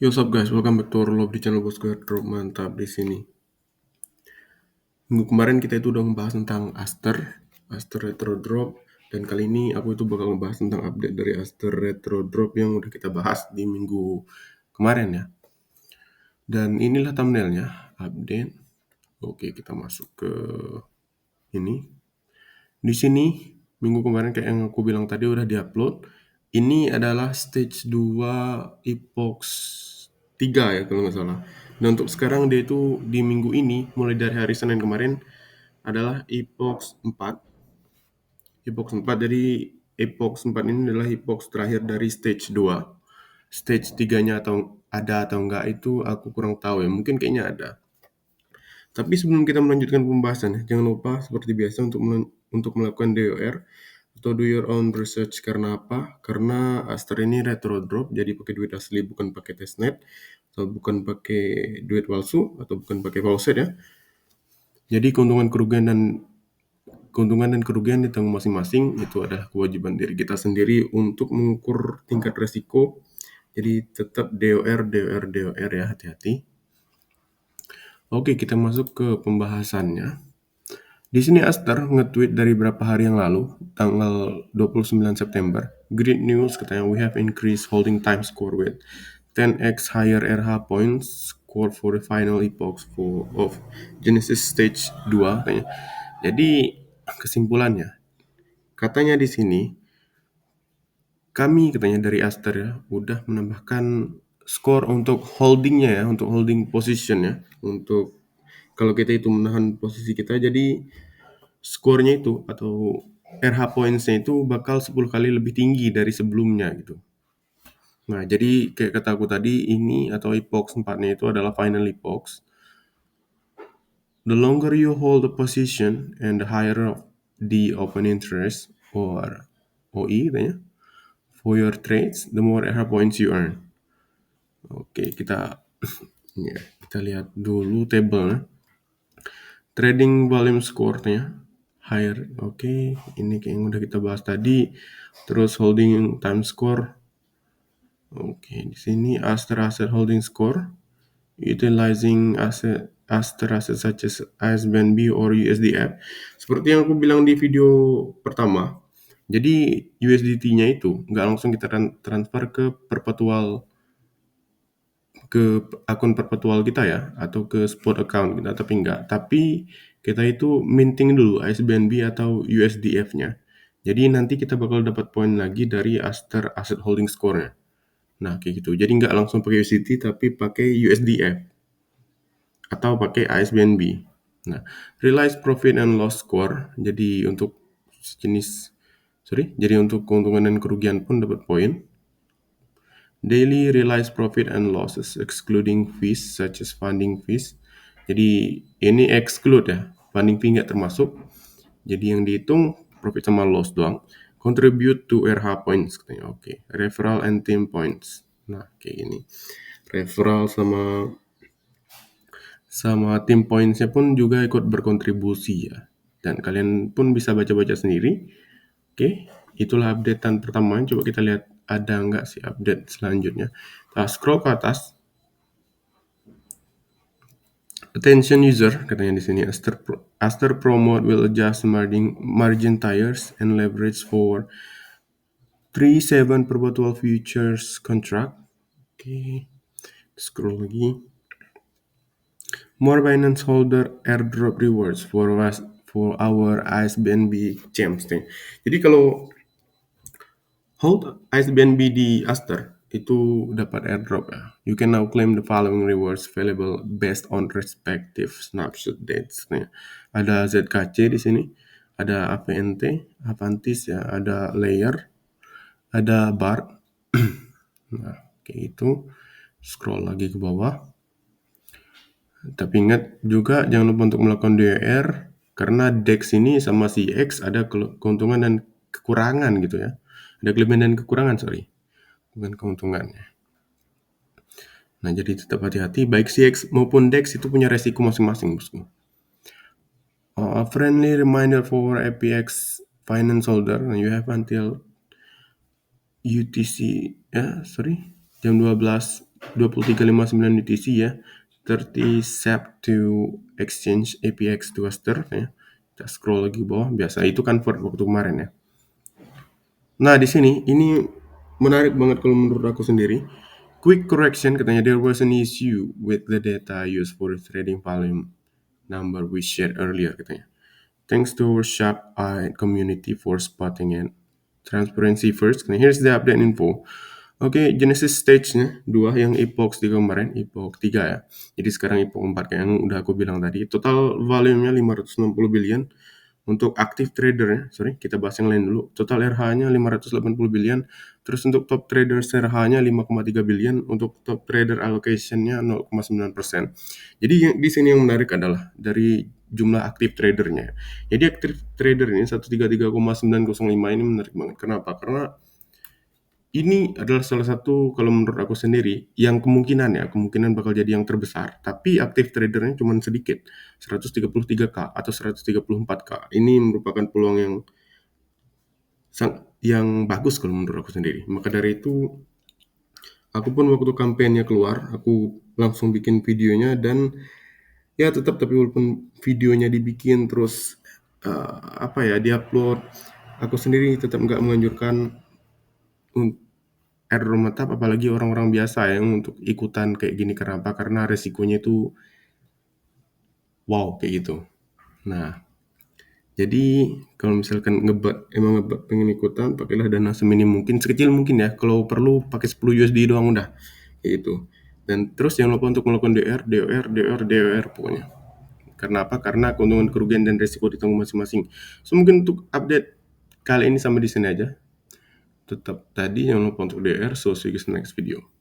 Yo, what's up guys, welcome back to our love di channel Bosco Drop. Mantap di sini. Minggu kemarin kita itu udah membahas tentang Aster Retro Drop, dan kali ini aku itu bakal membahas tentang update dari Aster Retro Drop yang udah kita bahas di minggu kemarin ya. Dan inilah thumbnailnya, update. Oke, kita masuk ke ini. Di sini minggu kemarin kayak yang aku bilang tadi udah diupload. Ini adalah stage 2 Epox 3 ya kalau nggak salah. Dan untuk sekarang dia itu di minggu ini mulai dari hari Senin kemarin adalah Epox 4. Epox 4, jadi Epox 4 ini adalah Epox terakhir dari stage 2. Stage 3-nya atau enggak itu aku kurang tahu ya. Mungkin kayaknya ada. Tapi sebelum kita melanjutkan pembahasan, jangan lupa seperti biasa untuk melakukan DOR atau do your own research. Karena apa? Karena Aster ini retro drop, jadi pakai duit asli, bukan pakai testnet atau bukan pakai duit palsu atau bukan pakai faucet ya. Jadi keuntungan dan kerugian ditanggung masing-masing. Itu adalah kewajiban diri kita sendiri untuk mengukur tingkat resiko. Jadi tetap DOR ya, hati-hati. Oke, kita masuk ke pembahasannya. Di sini Aster nge-tweet dari beberapa hari yang lalu, tanggal 29 September. Great news, katanya, we have increased holding time score with 10x higher RH points score for the final epoch of Genesis Stage 2, katanya. Jadi kesimpulannya, katanya di sini, kami katanya dari Aster ya, udah menambahkan skor untuk holdingnya ya, untuk holding position ya, untuk kalau kita itu menahan posisi kita, jadi skornya itu atau RH points-nya itu bakal 10 kali lebih tinggi dari sebelumnya gitu. Nah, jadi kayak kataku tadi, ini atau epoch 4-nya itu adalah final epoch. The longer you hold the position and the higher the open interest or OI katanya, for your trades, the more RH points you earn. Oke, kita ya, kita lihat dulu table. Trading volume score-nya higher. Oke, ini kayak yang udah kita bahas tadi. Terus holding time score. Oke, di sini Aster Asset Holding Score, utilizing Aster Asset such as ASBNB or USDF. Seperti yang aku bilang di video pertama, jadi USDT-nya itu nggak langsung kita transfer ke akun perpetual kita ya, atau ke spot account kita, tapi enggak. Tapi kita itu minting dulu ASBNB atau USDF-nya. Jadi nanti kita bakal dapat poin lagi dari Aster Asset Holding Score-nya. Nah, kayak gitu. Jadi nggak langsung pakai USDT, tapi pakai USDF atau pakai ASBNB. Nah, realized profit and loss score. Jadi untuk keuntungan dan kerugian pun dapat poin. Daily realized profit and losses excluding fees such as funding fees. Jadi ini exclude ya, funding fee nggak termasuk. Jadi yang dihitung profit sama loss doang. Contribute to RH points katanya. Oke. Referral and team points. Nah, kayak gini. Referral sama team points-nya pun juga ikut berkontribusi ya. Dan kalian pun bisa baca-baca sendiri. Oke, itulah updatean pertama. Coba kita lihat ada nggak sih update selanjutnya. Kita scroll ke atas. Attention user, katanya di sini, Aster Promote will adjust margin tires and leverage for 3/7 perpetual futures contract. Oke, scroll lagi. More Binance holder airdrop rewards for our ASBNB gems nih. Jadi kalau hold ASBNB di Aster itu dapat airdrop ya. You can now claim the following rewards available based on respective snapshot dates nih. Ada ZKC di sini, ada APNT, Avantis ya, ada Layer, ada BAR. Nah, kayak itu. Scroll lagi ke bawah. Tapi ingat juga jangan lupa untuk melakukan DOR, karena DEX ini sama si X ada keuntungan dan kekurangan gitu ya. Ada kelebihan dan kekurangan, bukan keuntungannya. Nah, jadi tetap hati-hati, baik CX maupun DEX itu punya resiko masing-masing, bosku. A friendly reminder for APX finance holder, you have until UTC jam 12 2359 UTC ya, 30 SAP to exchange APX to Aster ya. Kita scroll lagi bawah, biasa itu convert waktu kemarin ya. Nah, di sini ini menarik banget kalau menurut aku sendiri. Quick correction katanya, there was an issue with the data used for trading volume number we shared earlier katanya. Thanks to our sharp-eyed community for spotting it. Transparency first. Nah, here's the update info. Oke, Genesis stage-nya 2 yang epoch 3 kemarin, epoch 3 ya. Jadi sekarang epoch 4 kayak yang udah aku bilang tadi. Total volume-nya 560 billion. Untuk active trader ya, sorry, kita bahas yang lain dulu. Total RH-nya 580 billion. Terus untuk top trader RH-nya 5,3 billion. Untuk top trader allocation-nya 0,9%. Jadi di sini yang menarik adalah dari jumlah aktif tradernya. Jadi aktif trader ini 133,905 ini menarik banget. Kenapa? Karena ini adalah salah satu kalau menurut aku sendiri yang kemungkinan bakal jadi yang terbesar, tapi aktif tradernya cuma sedikit, 133K atau 134K. Ini merupakan peluang yang bagus kalau menurut aku sendiri. Maka dari itu, aku pun waktu kampanye keluar, aku langsung bikin videonya dan ya tetap, tapi walaupun videonya dibikin terus diupload, aku sendiri tetap nggak menganjurkan error mantap, apalagi orang-orang biasa yang untuk ikutan kayak gini. Kenapa? Karena resikonya itu wow kayak gitu. Nah, jadi kalau misalkan ngebet pengen ikutan, pakailah dana seminim mungkin, sekecil mungkin ya. Kalau perlu pakai 10 USD doang udah kayak gitu. Dan terus jangan lupa untuk melakukan DOR pokoknya. Karena apa? Karena keuntungan, kerugian, dan resiko ditanggung masing-masing. So mungkin untuk update kali ini sampai di sini aja. Tetap tadi jangan lupa untuk DR. So see you guys next video.